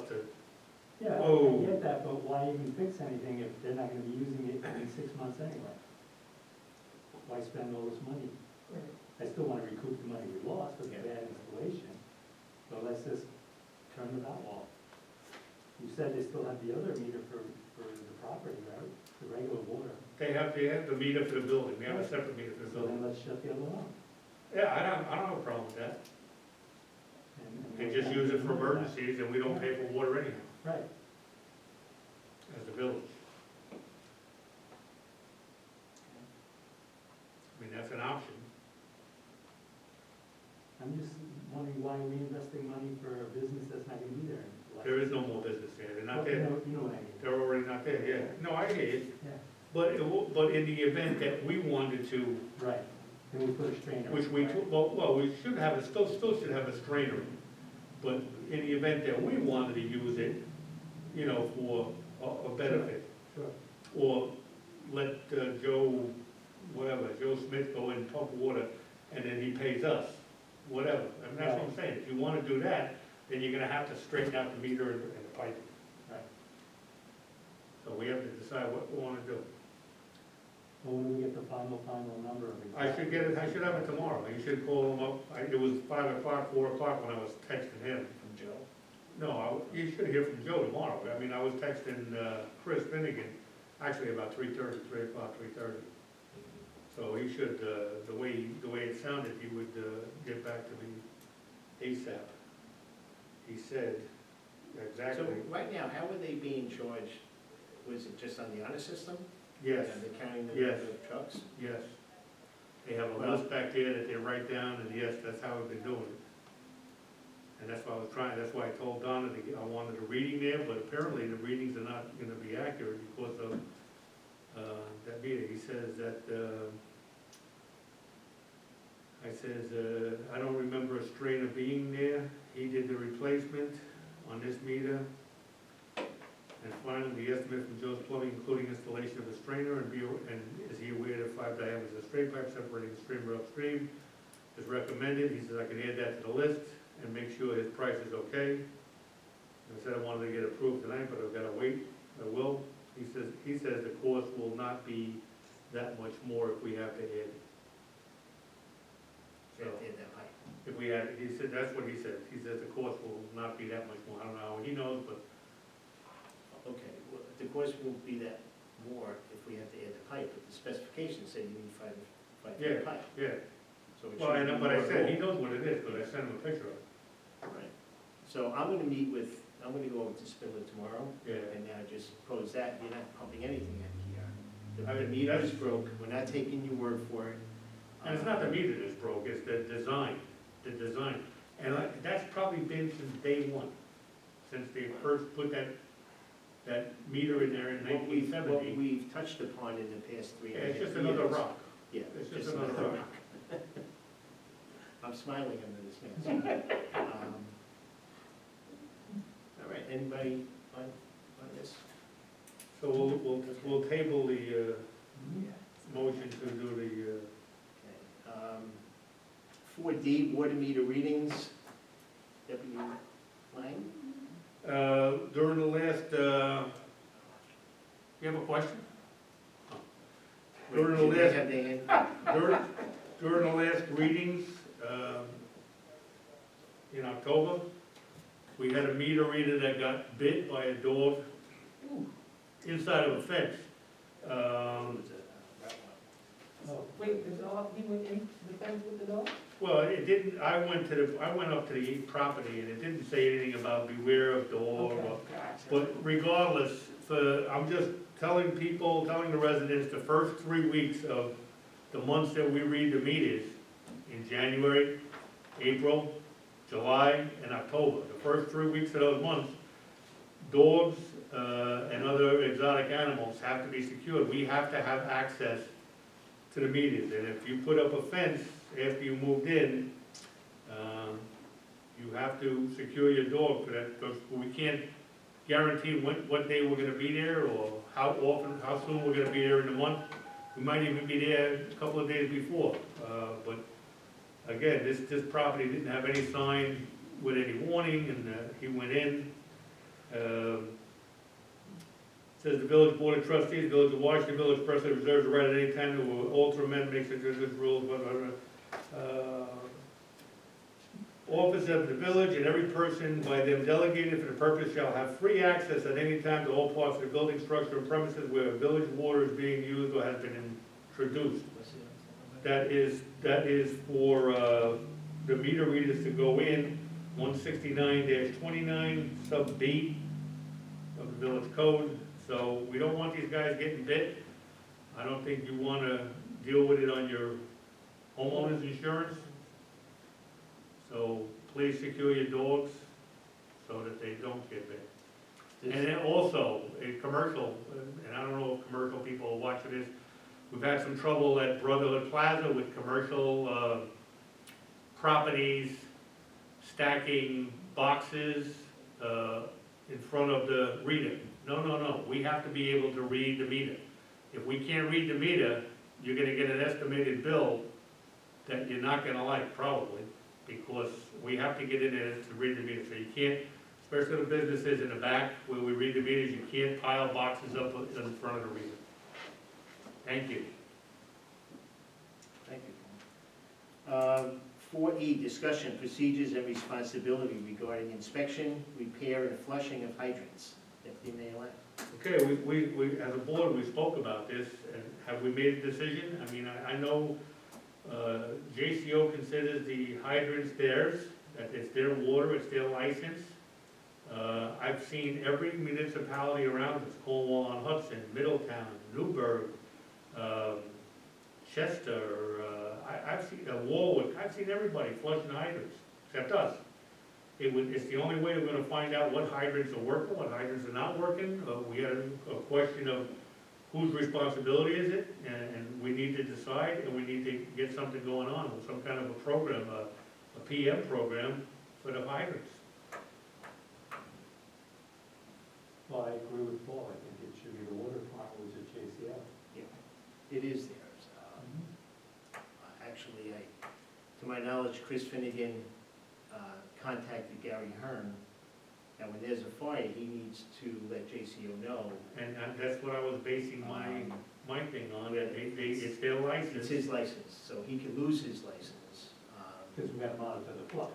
to, Yeah, Whoa. I get that, but why even fix anything if they're not gonna be using it in 6 months anyway? Why spend all this money? I still wanna recoup the money we lost with the bad installation, so let's just turn the valve off. You said they still have the other meter for the property, right? The regular water. they have the meter for the building, they have a separate meter for the So then building. let's shut the other one off. Yeah, I don't have a problem with that. And They we'll just have use to it for do that. emergencies, and we don't pay for water anyhow, Right. as the village. I mean, that's an option. I'm just wondering why we're investing money for a business that's not gonna be there. in There is no more business there, they're not Well, there, You know what I mean? they're already not there, yeah. No, I hear you, Yeah, but in the event that we wanted to, right. Then we put a strainer. which we, right? well, we should have, still should have a strainer. But in the event that we wanted to use it, you know, for a benefit, Sure. or let Joe, whatever, Joe Smith go and pump water, and then he pays us, whatever. I mean, that's what I'm saying, if you wanna do that, then you're gonna have to straighten out the meter and the pipe. Right. So we have to decide what we wanna do. Well, when do we get the final number of it? I should get it, I should have it tomorrow, you should call him up, it was 5 o'clock, 4 o'clock when I was texting him. From Joe? No, you should hear from Joe tomorrow, I mean, I was texting Chris Finnegan, actually about 3:30, 3 o'clock, 3:30. So he should, the way it sounded, he would get back to me ASAP. He said exactly, So right now, how are they being charged? Was it just on the honor system? yes, And they're counting Yes. the trucks? yes. They have a list back there that they write down, and yes, that's how we've been doing it. And that's why I was trying, that's why I told Donna to get, I wanted a reading there, but apparently the readings are not gonna be accurate because of, that meter. He says that, I don't remember a strainer being there. He did the replacement on this meter. And finally, the estimate from Joe's Plumbing, including installation of a strainer, and is he aware that 5 diameters of strain pipe separating the streamer upstream is recommended? He says I can add that to the list and make sure his price is okay. I said I wanted to get approved tonight, but I've gotta wait. I will. He says the cost will not be that much more if we have to add it. They have to add that pipe. If we had, he said, that's what he said. He says the cost will not be that much more. I don't know how he knows, but Okay, well, the cost won't be that more if we have to add the pipe, but the specifications say you need five yeah, feet pipe. yeah. So it Well, shouldn't be but I more said, at he knows what it is, because I sent him a picture of it. all. Right. So I'm gonna meet with, I'm gonna go over to Spindler tomorrow, Yeah. and now just pose that, you're not pumping anything out of here. I The mean, meter is that's- broke, we're not taking your word for it. And it's not the meter that's broke, it's the design. And that's probably been since day one, since they first put that meter in there in What 1970. we've touched upon in the past 3.5 Yeah, years. it's just another rock. Yeah, It's just another rock. I'm smiling under this mask. All right, anybody on this? So we'll table the motion to do the, Okay. 4D, water meter readings. Deputy Lang? during the last, you have a question? During the Should we last- have the hand? During the last readings, in October, we had a meter reader that got bit by a dog inside of a fence. Oh, Wait, the dog, he went in the fence with the dog? Well, it didn't, I went up to the property and it didn't say anything about beware of dog Okay, or, gotcha. but regardless, I'm just telling the residents, the first 3 weeks of the months that we read the meters, in January, April, July, and October, the first 3 weeks of those months, dogs and other exotic animals have to be secured. We have to have access to the meters, and if you put up a fence after you moved in, you have to secure your dog for that, because we can't guarantee what day we're gonna be there, or how often, how soon we're gonna be there in the month. We might even be there a couple of days before, but again, this property didn't have any sign with any warning, and he went in. Says the village board of trustees, village of Washingtonville expressly reserves the right at any time to alter, amend, make such rules, blah, blah, blah. Office of the village and every person by them delegated for the purpose shall have free access at any time to all parts of the building structure and premises where village water is being used or has been introduced. That is for, the meter readers to go in, 169-29, sub B of the village code. So we don't want these guys getting bit. I don't think you wanna deal with it on your homeowner's insurance. So please secure your dogs so that they don't get bit. And then also, a commercial, and I don't know if commercial people are watching this, we've had some trouble at Brotherhood Plaza with commercial properties stacking boxes in front of the reader. No, we have to be able to read the meter. If we can't read the meter, you're gonna get an estimated bill that you're not gonna like, probably, because we have to get in there to read the meter. So you can't, especially the businesses in the back where we read the meters, you can't pile boxes up in front of the reader. Thank you. Thank you. 4E, discussion, procedures and responsibility regarding inspection, repair, and flushing of hydrants. Deputy Mayor Lang. Okay, we, as a board, we spoke about this, and have we made a decision? I mean, I know, JCO considers the hydrants theirs, that it's their water, it's their license. I've seen every municipality around us, Cornwall-on-Hudson, Middletown, Newburgh, Chester, I've seen, Warwick, I've seen everybody flushing hydrants, except us. It's the only way we're gonna find out what hydrants are working, what hydrants are not working. We had a question of whose responsibility is it, and we need to decide, and we need to get something going on, with some kind of a program, a PM program for the hydrants. Well, I agree with Paul, I think it should be the water department, which is JCL. It is theirs. Actually, to my knowledge, Chris Finnegan contacted Gary Hearn, and when there's a fire, he needs to let JCO know. And that's what I was basing my thing on, that it's their It's license. his license, so he could lose his license. Because we got to monitor the flow.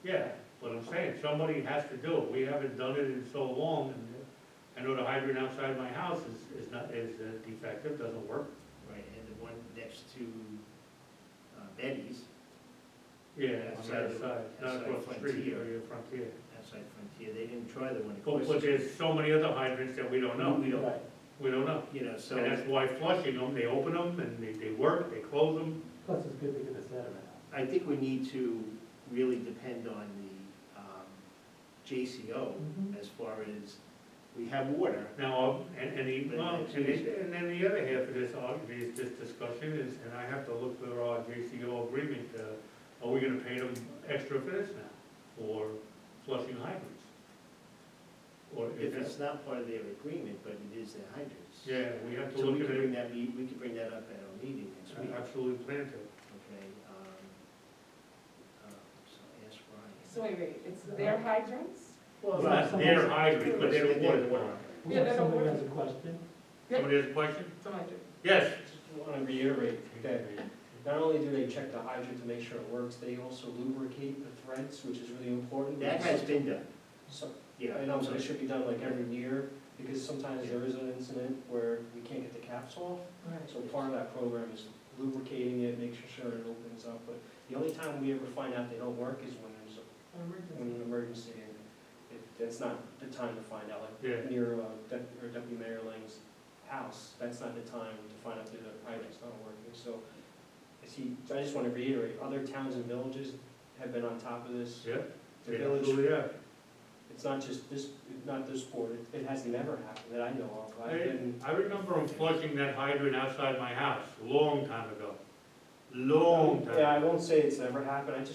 Yeah, but I'm saying, somebody has to do it. We haven't done it in so long, and I know the hydrant outside my house is defective, doesn't work. Right, and the one next to Betty's, Yeah, on the other side, not outside across the street, Frontier. or your frontier. outside Frontier, they didn't try the one But across. there's so many other hydrants that we don't know. We don't, Right. We don't know. you know, so. And that's why flushing them, they open them, and they work, they close them. Plus, it's good to get the sediment out. I think we need to really depend on the JCO as far as, we have water. Now, and then the other half of this discussion is, and I have to look for our JCO agreement, are we gonna pay them extra for this now, for flushing hydrants? Or is If that, it's not part of their agreement, but it is their hydrants. yeah, we have to So look we at could it, bring that, we could bring that up at our meeting next week, absolutely plan to. okay? So ask Brian. So wait, it's their hydrants? It's not their hydrant, but they're the water They're the water. department. We Yeah, have that's somebody what- has a question. Somebody has a question? Somebody do. Yes, Just want to reiterate that not only do they check the hydrant to make sure it works, they also lubricate the threads, which is really important. That has been done, So, yeah. I know, but it should be done like every year, because sometimes there is an incident where we can't get the caps off. So part of that program is lubricating it, making sure it opens up, but the only time we ever find out they don't work is when there's an emergency, and that's not the time to find out, Yeah. like near Deputy Mayor Lang's house, that's not the time to find out that the hydrant's not working, so I just want to reiterate, other towns and villages have been on top of this. yeah, The they village, absolutely have. it's not just this, not this board, it has never happened that I know of. I've been, I remember them flushing that hydrant outside my house, a long time ago. Long time. yeah, I won't say it's never happened,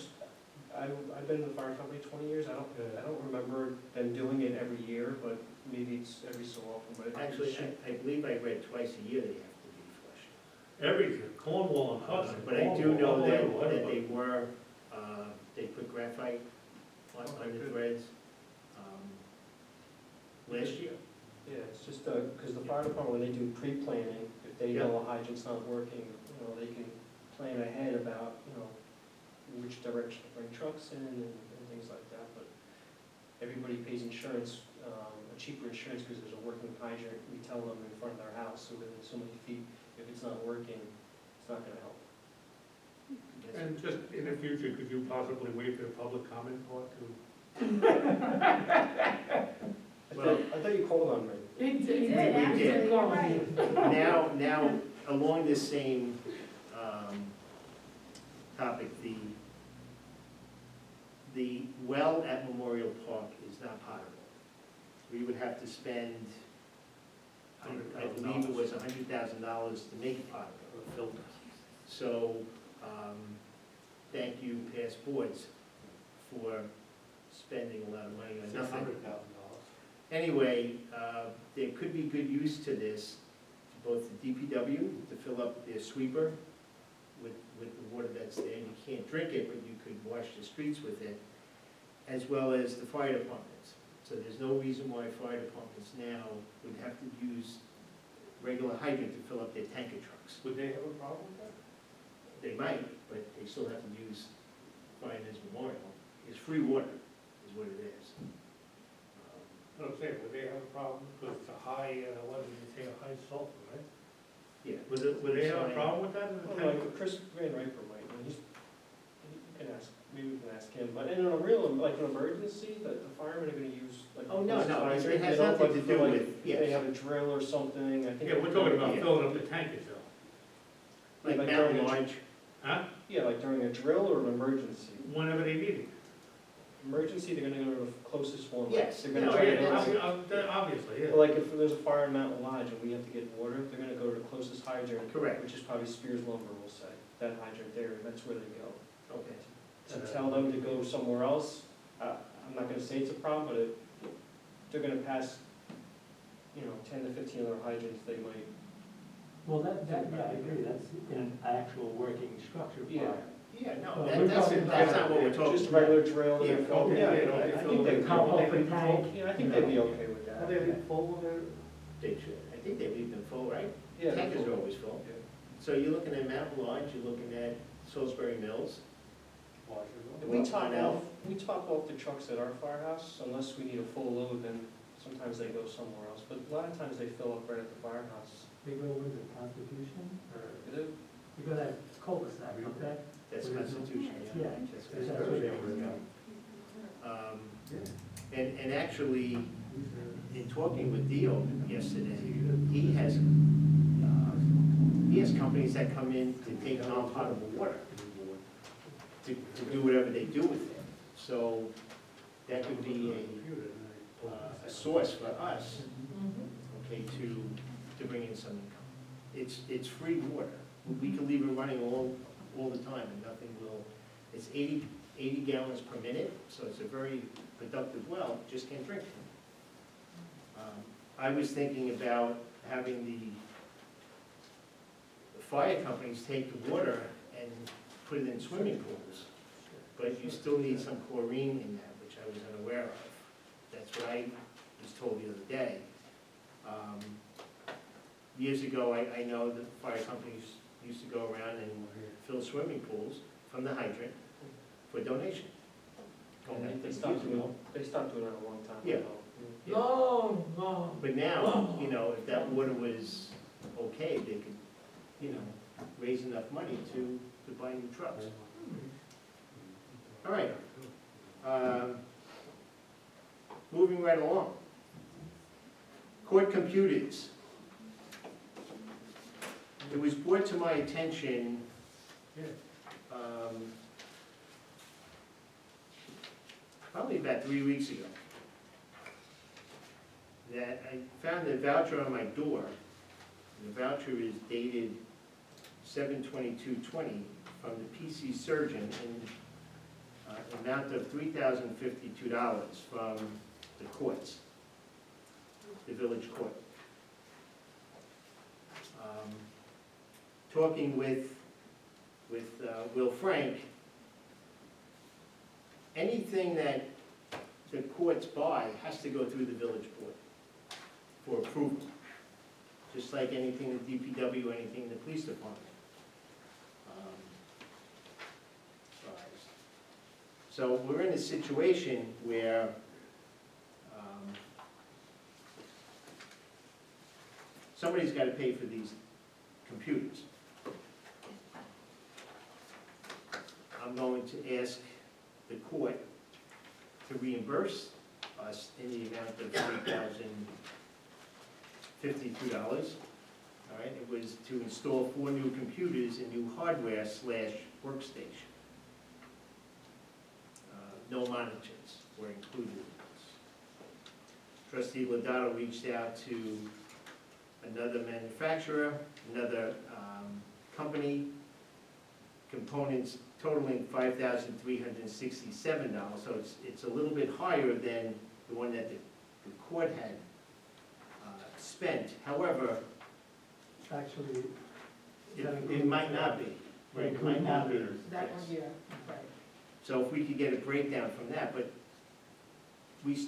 I've been in the fire company 20 years, I don't remember them doing it every year, but maybe it's every so often, but it Actually, should. I believe I read twice a year they have to be flushed. Everything, Cornwall and Hudson. But I do know Cornwall, that everybody. they were, they put graphite on the threads. because the fire department, when they do pre-planning, if they know a hydrant's not working, they can plan ahead about, which direction to bring trucks in and things like that, but everybody pays insurance, a cheaper insurance because there's a working hydrant, we tell them in front of their house, so within so many feet, if it's not working, it's not gonna help. And just in the future, could you possibly wait for the public comment part to? I thought you called on me. He We did, did. actually, you're right. Now, along this same topic, the well at Memorial Park is not potable. We would have to spend, I believe it was $100,000 to make it potable, or filter. So, thank you, past boards, for spending a lot of money on nothing. Anyway, there could be good use to this, to both the DPW, to fill up their sweeper with the water that's there. You can't drink it, but you could wash the streets with it, as well as the fire departments. So there's no reason why fire departments now would have to use regular hydrant to fill up their tanker trucks. Would they have a problem with that? They might, but they still have to use Fireman's Memorial. It's free water, is what it is. No, I'm saying, would they have a problem, because it's a high, what did you say, a high sulfur, right? Yeah. Would they have a problem with that in the tank? Like Chris Van Riper might, you can ask, maybe we can ask him, but in a real, like an emergency, the firemen are gonna use like. Oh, no, hydrant, it has they don't, nothing to like, do for, like, with, if they yeah, have a drill or something, I think. Yeah, we're talking about Yeah. filling up the tankers though. like like Mountain during a- Lodge. Huh? Yeah, like during a drill or an emergency. Whenever they need it. Emergency, they're gonna go to the closest one. Yes. They're No, gonna try to yeah, go. Obviously, yeah. Like if there's a fire in Mountain Lodge and we have to get water, they're gonna go to the closest hydrant. Correct. Which is probably Spears Lumber, we'll say, that hydrant there, that's where they go. Okay. To tell them to go somewhere else, I'm not gonna say it's a problem, but if they're gonna pass, 10 to 15 other hydrants, they might. Well, yeah, I agree, that's in an actual working structure Yeah. fire. Yeah, no, Well, that- we're that's, talking that's about not what we're talking Just a about. regular drill. Yeah, and okay, yeah, they don't I fill think the they'd, pump up they'd be the tank. full. Yeah, I think they'd be okay with that. Are they full when they're? They should, I think they leave them full, right? Yeah, they're Tankers full. are always full. Yeah. So you're looking at Mountain Lodge, you're looking at Salisbury Mills. We top off the trucks at our firehouse, unless we need a full load, then sometimes they go somewhere else, but a lot of times they fill up right at the firehouse. They go with the Constitution, or, Is it? you go that cul-de-sac, don't they? That's Well, there's no- Constitution, Yeah, That's that's Constitution. what they were. And actually, in talking with Dio yesterday, he has companies that come in to take non-potable water, to do whatever they do with it. So that could be a source for us, okay, to bring in some income. It's free water. We can leave it running all the time and nothing will, it's 80 gallons per minute, so it's a very productive well, just can't drink it. I was thinking about having the fire companies take the water and put it in swimming pools, but you still need some chlorine in that, which I was unaware of. That's what I was told the other day. Years ago, I know that fire companies used to go around and fill swimming pools from the hydrant for donation. Going back to They the stopped years ago. doing that a long time Yeah. ago. Yeah. No. But now, if that water was okay, they could, raise enough money to buy new trucks. All right. Moving right along. Court computers. It was brought to my attention, probably about 3 weeks ago, that I found a voucher on my door. The voucher is dated 7/22/20 from the PC Surgeon in an amount of $3,052 from the courts, the village court. Talking with Will Frank, anything that the courts buy has to go through the village board for approval. just like anything in DPW, anything in the police department. So we're in a situation where somebody's got to pay for these computers. I'm going to ask the court to reimburse us in the amount of $3,052. All right, it was to install 4 new computers and new hardware / workstation. No monitors were included in this. Trustee Lodato reached out to another manufacturer, another company, components totaling $5,367. So it's a little bit higher than the one that the court had spent. However, Actually, it might not be. Right, it might not be. That Yes. one, yeah, right. So if we could get a breakdown from that, but we still